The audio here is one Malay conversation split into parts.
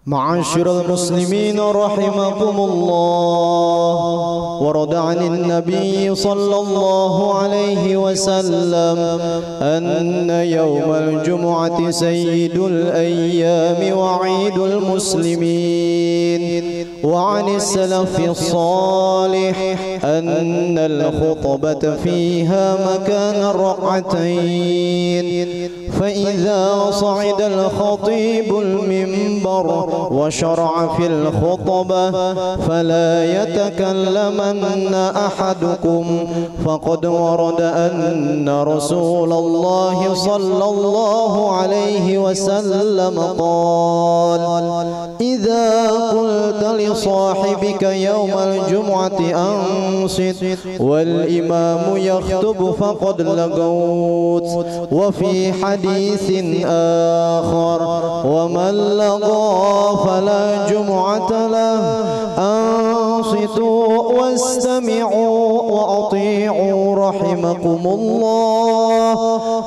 معاشر المسلمين رحمكم الله، ورد عن النبي صلى الله عليه وسلم أن يوم الجمعة سيد الأيام وعيد المسلمين. وعن السلف الصالح أن الخطبة فيها مكان الركعتين، فإذا صعد الخطيب المنبر وشرع في الخطبة فلا يتكلمن أحدكم، فقد ورد أن رسول الله صلى الله عليه وسلم قال: إذا قلت لصاحبك يوم الجمعة أنصت والإمام يخطب فقد لغوت. وفي حديث آخر: ومن لغى فلا جمعة له. أنصتوا واستمعوا وأطيعوا رحمكم الله.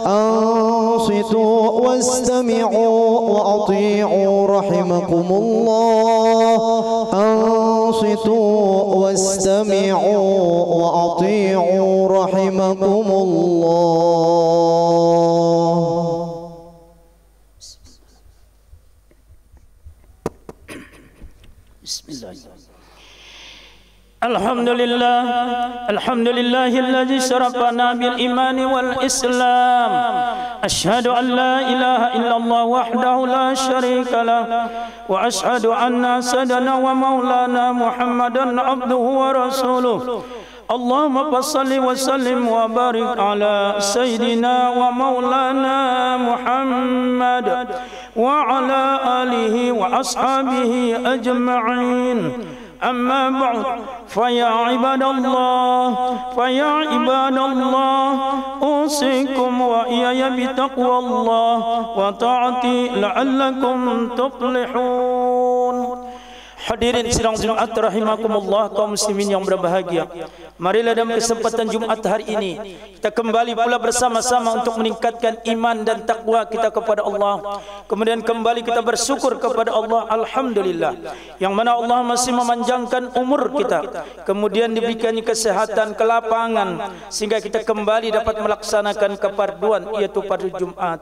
أنصتوا واستمعوا وأطيعوا رحمكم الله. أنصتوا واستمعوا وأطيعوا رحمكم الله. Alhamdulillah, alhamdulillah alladzi syarafana bil iman wal islam. Asyhadu an la ilaha illallah wahdahu la syarika lah, wa asyhadu anna sayyidana wa maulana Muhammadan abduhu wa rasuluh. Allahumma salli wa sallim wa barik ala sayyidina wa maulana Muhammad wa ala alihi wa ashabihi ajma'in. أما بعد فيا عباد الله أوصيكم وإياي بتقوى الله وطاعته لعلكم تفلحون. Hadirin sidang Jumat rahimakumullah, kaum muslimin yang berbahagia. Marilah dalam kesempatan Jumat hari ini kita kembali pula bersama-sama untuk meningkatkan iman dan takwa kita kepada Allah. Kemudian kembali kita bersyukur kepada Allah, alhamdulillah, yang mana Allah masih memanjangkan umur kita, kemudian diberikannya kesehatan, kelapangan, sehingga kita kembali dapat melaksanakan keparduan, yaitu pada Jumat.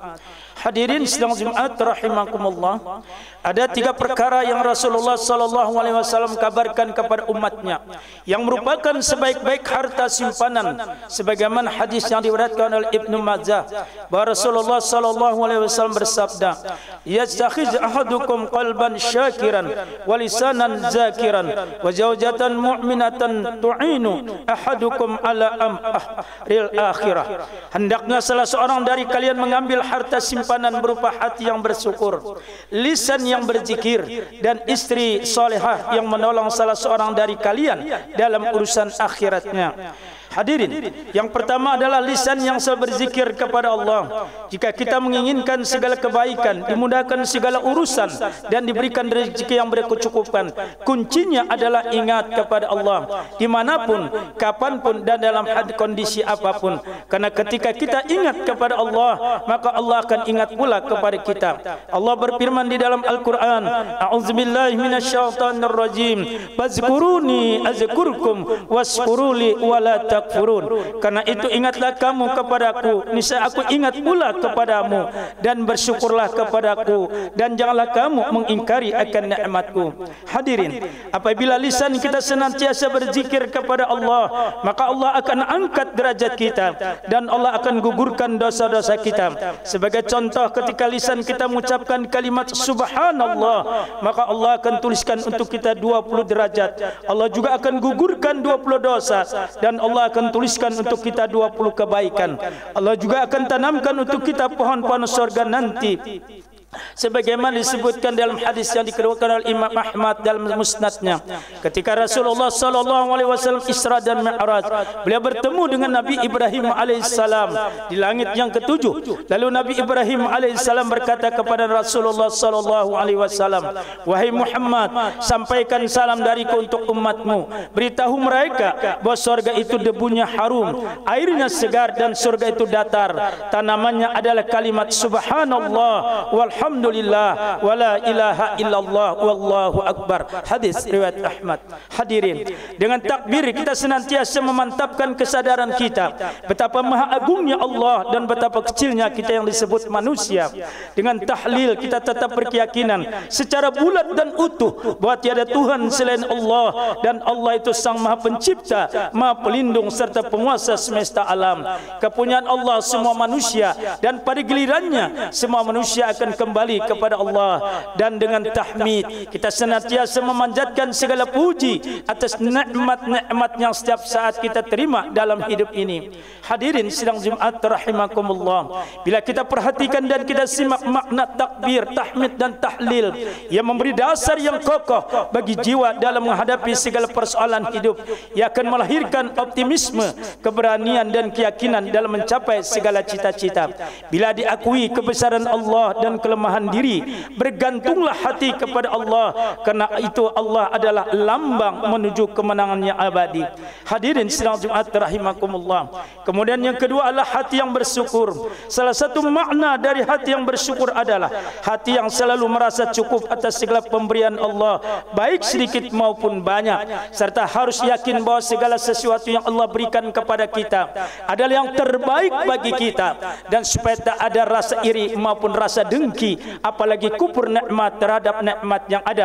Hadirin sidang Jumat rahimakumullah, ada 3 perkara yang Rasulullah sallallahu alaihi wasallam kabarkan kepada umatnya yang merupakan sebaik-baik harta simpanan, sebagaimana hadis yang diriwayatkan oleh Ibnu Majah bahwa Rasulullah sallallahu alaihi wasallam bersabda: "Yastakhiz ahadukum qalban syakiran wa lisanan zakiran wa zawjatan mu'minatan tu'inu ahadukum ala amril akhirah." Hendaknya salah seorang dari kalian mengambil harta simpanan berupa hati yang bersyukur, lisan yang berzikir, dan istri salihah yang menolong salah seorang dari kalian dalam urusan akhiratnya. Hadirin, yang pertama adalah lisan yang selalu berzikir kepada Allah. Jika kita menginginkan segala kebaikan, dimudahkan segala urusan, dan diberikan rezeki yang berkecukupan, kuncinya adalah ingat kepada Allah dimanapun, kapanpun, dan dalam kondisi apapun. Karena ketika kita ingat kepada Allah, maka Allah akan ingat pula kepada kita. Allah berfirman di dalam Al-Quran: "A'udzubillahi minasyaitonirrajim. Fazkuruni azkurkum waskuruli wala takfurun." Karena itu ingatlah kamu kepadaku, niscaya aku ingat pula kepadamu, dan bersyukurlah kepadaku, dan janganlah kamu mengingkari akan nikmatku. Hadirin, apabila lisan kita senantiasa berzikir kepada Allah, maka Allah akan angkat derajat kita, dan Allah akan gugurkan dosa-dosa kita. Sebagai contoh, ketika lisan kita mengucapkan kalimat subhanallah, maka Allah akan tuliskan untuk kita 20 derajat. Allah juga akan gugurkan 20 dosa, dan Allah akan tuliskan untuk kita 20 kebaikan. Allah juga akan tanamkan untuk kita pohon-pohon surga nanti. sebagaimana disebutkan dalam hadis yang dikeluarkan oleh Imam Ahmad dalam musnadnya, ketika Rasulullah sallallahu alaihi wasallam Isra dan Mi'raj, beliau bertemu dengan Nabi Ibrahim alaihissalam di langit yang ketujuh. Lalu Nabi Ibrahim alaihissalam berkata kepada Rasulullah sallallahu alaihi wasallam, "Wahai Muhammad, sampaikan salam dariku untuk umatmu. Beritahu mereka bahwa surga itu debunya harum, airnya segar, dan surga itu datar. Tanamannya adalah kalimat subhanallah walhamdulillah walhamdulillah wala ilaha illallah wallahu akbar. Hadis riwayat Ahmad. Hadirin, dengan takbir kita senantiasa memantapkan kesadaran kita betapa maha agungnya Allah dan betapa kecilnya kita yang disebut manusia. Dengan tahlil kita tetap berkeyakinan secara bulat dan utuh bahwa tiada Tuhan selain Allah, dan Allah itu Sang Maha Pencipta, Maha Pelindung serta penguasa semesta alam. Kepunyaan Allah semua manusia, dan pada gilirannya semua manusia akan kembali kepada Allah. Dan dengan tahmid kita senantiasa memanjatkan segala puji atas nikmat-nikmat yang setiap saat kita terima dalam hidup ini. Hadirin sidang Jumat rahimakumullah, bila kita perhatikan dan kita simak makna takbir, tahmid dan tahlil yang memberi dasar yang kokoh bagi jiwa dalam menghadapi segala persoalan hidup, ia akan melahirkan optimisme, keberanian dan keyakinan dalam mencapai segala cita-cita. Bila diakui kebesaran Allah dan kelemahan diri, bergantunglah hati kepada Allah, karena itu Allah adalah lambang menuju kemenangan yang abadi. Hadirin sidang Jumat rahimakumullah. Kemudian yang kedua adalah hati yang bersyukur. Salah satu makna dari hati yang bersyukur adalah hati yang selalu merasa cukup atas segala pemberian Allah, baik sedikit maupun banyak, serta harus yakin bahwa segala sesuatu yang Allah berikan kepada kita adalah yang terbaik bagi kita, dan supaya tak ada rasa iri maupun rasa dengki, apalagi kufur nikmat terhadap nikmat yang ada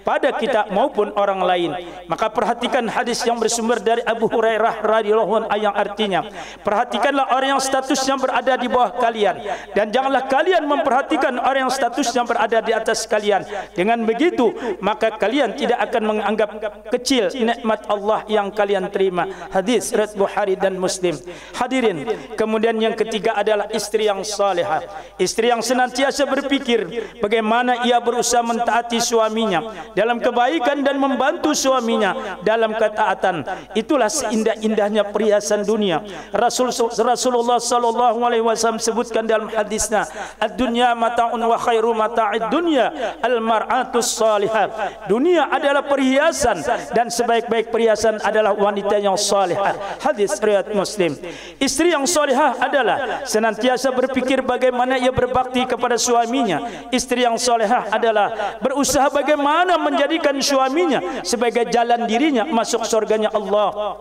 pada kita maupun orang lain. Maka perhatikan hadis yang bersumber dari Abu Hurairah radhiyallahu anhu yang artinya, perhatikanlah orang yang statusnya berada di bawah kalian, dan janganlah kalian memperhatikan orang yang statusnya berada di atas kalian. Dengan begitu maka kalian tidak akan menganggap kecil nikmat Allah yang kalian terima. Hadis riwayat Bukhari dan Muslim. Hadirin, kemudian yang ketiga adalah istri yang salihah. Istri yang senantiasa berpikir bagaimana ia berusaha mentaati suaminya dalam kebaikan dan membantu suaminya dalam ketaatan. Itulah seindah-indahnya perhiasan dunia. Rasulullah sallallahu alaihi wasallam sebutkan dalam hadisnya, ad-dunya mata'un wa khairu mata'id dunya al-mar'atus salihah. Dunia adalah perhiasan, dan sebaik-baik perhiasan adalah wanita yang salihah. Hadis riwayat Muslim. Istri yang salihah adalah senantiasa berpikir bagaimana ia berbakti kepada suaminya. Istri yang salihah adalah berusaha bagaimana menjadikan suaminya sebagai jalan dirinya masuk surganya Allah.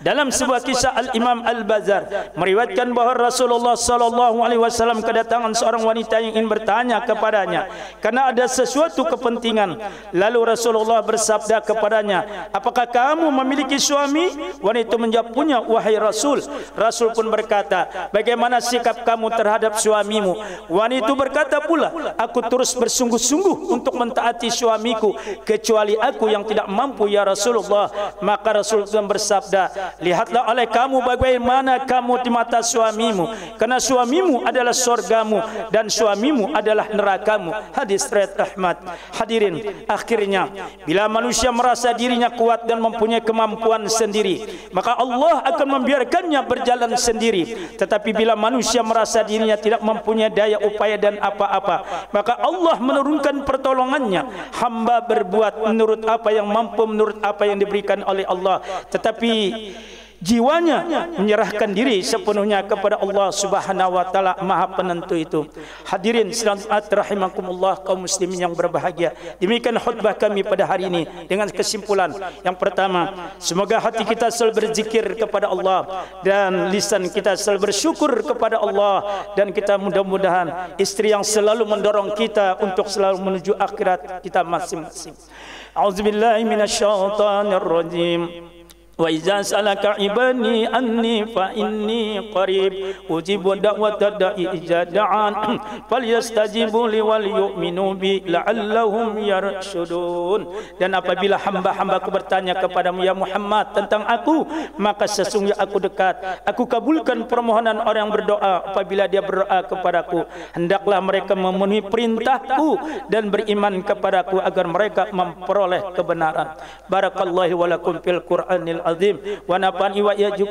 Dalam sebuah kisah Al-Imam Al-Bazar meriwayatkan bahawa Rasulullah sallallahu alaihi wasallam kedatangan seorang wanita yang ingin bertanya kepadanya karena ada sesuatu kepentingan. Lalu Rasulullah bersabda kepadanya, "Apakah kamu memiliki suami?" Wanita menjawab, "Punya wahai Rasul." Rasul pun berkata, "Bagaimana sikap kamu terhadap suamimu?" Wanita berkata pula, "Aku terus bersungguh-sungguh untuk mentaati suamiku, kecuali aku yang tidak mampu ya Rasulullah." Maka Rasul pun bersabda, "Lihatlah oleh kamu bagaimana kamu di mata suamimu, karena suamimu adalah surgamu dan suamimu adalah nerakamu." Hadis riwayat Ahmad. Hadirin, akhirnya bila manusia merasa dirinya kuat dan mempunyai kemampuan sendiri, maka Allah akan membiarkannya berjalan sendiri. Tetapi bila manusia merasa dirinya tidak mempunyai daya upaya dan apa-apa, maka Allah menurunkan pertolongannya. Hamba berbuat menurut apa yang mampu, menurut apa yang diberikan oleh Allah, tetapi jiwanya menyerahkan diri sepenuhnya kepada Allah Subhanahu wa taala, Maha Penentu itu. Hadirin sidang rahimakumullah, kaum muslimin yang berbahagia. Demikian khutbah kami pada hari ini dengan kesimpulan. Yang pertama, semoga hati kita selalu berzikir kepada Allah dan lisan kita selalu bersyukur kepada Allah, dan kita mudah-mudahan istri yang selalu mendorong kita untuk selalu menuju akhirat kita masing-masing. A'udzubillahi minasyaitonir rajim. Wa idza salaka ibani anni fa inni qarib ujibu da'wata da'i idza da'an falyastajibu li wal yu'minu bi la'allahum yarshudun. Dan apabila hamba-hambaku bertanya kepadamu ya Muhammad tentang aku, maka sesungguhnya aku dekat. Aku kabulkan permohonan orang yang berdoa apabila dia berdoa kepadaku. Hendaklah mereka memenuhi perintahku dan beriman kepadaku agar mereka memperoleh kebenaran. Barakallahu wa lakum fil Qur'anil azim wa nafani wa yajub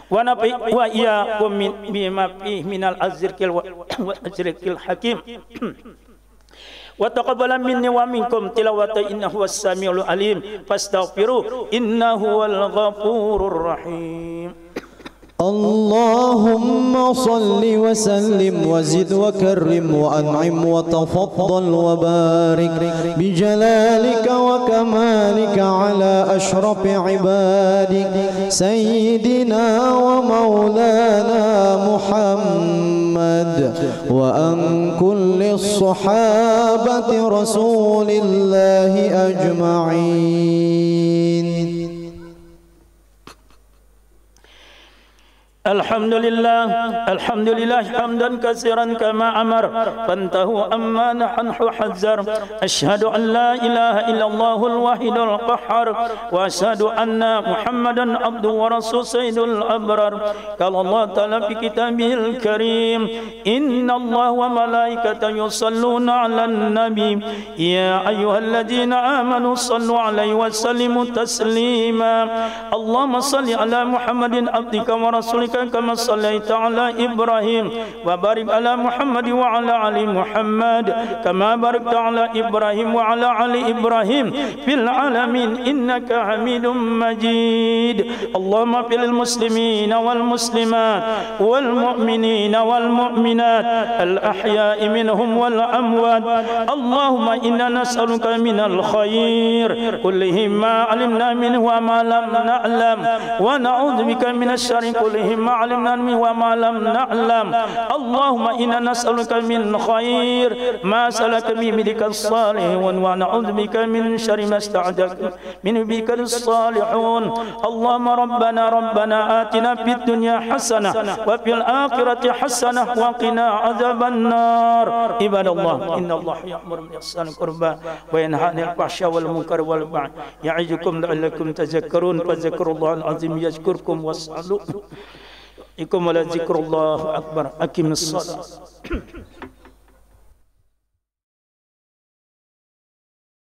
wa nafi wa iyyakum bima fihi minal azrikil wa azrikil hakim wa taqabbala minni wa minkum tilawata innahu was-sami'ul alim fastaghfiru innahu wal ghafurur rahim. اللهم صل وسلم وزد وكرم وأنعم وتفضل وبارك بجلالك وكمالك على أشرف عبادك سيدنا ومولانا محمد وأن كل الصحابة رسول الله أجمعين. الحمد لله حمدا كثيرا كما أمر فانتهوا أما نحن حذر. أشهد أن لا إله إلا الله الواحد القهار وأشهد أن محمدا عبده ورسول سيد الأبرار. قال الله تعالى في كتابه الكريم إن الله وملائكته يصلون على النبي يا أيها الذين آمنوا صلوا عليه وسلموا تسليما. اللهم صل على محمد عبدك ورسولك كما صليت على إبراهيم وبارك على محمد وعلى آل محمد كما باركت على إبراهيم وعلى آل إبراهيم في العالمين إنك حميد مجيد. اللهم اغفر للمسلمين والمسلمات والمؤمنين والمؤمنات الأحياء منهم والأموات. اللهم إنا نسألك من الخير كله ما علمنا منه وما لم نعلم ونعوذ بك من الشر كله ما علمنا منه وما لم نعلم. اللهم إنا نسألك من خير ما سلك به بك الصالحون ونعوذ بك من شر ما استعجلت من بك الصالحون. اللهم ربنا آتنا في الدنيا حسنة وفي الآخرة حسنة وقنا عذاب النار. عباد الله إن الله يأمر بالإحسان والقربى وينهى عن الفحشاء والمنكر والبغي يعظكم لعلكم تذكرون. فاذكروا الله العظيم يذكركم واسألوه إكم ولا ذكر الله أكبر. أقم الصلاة.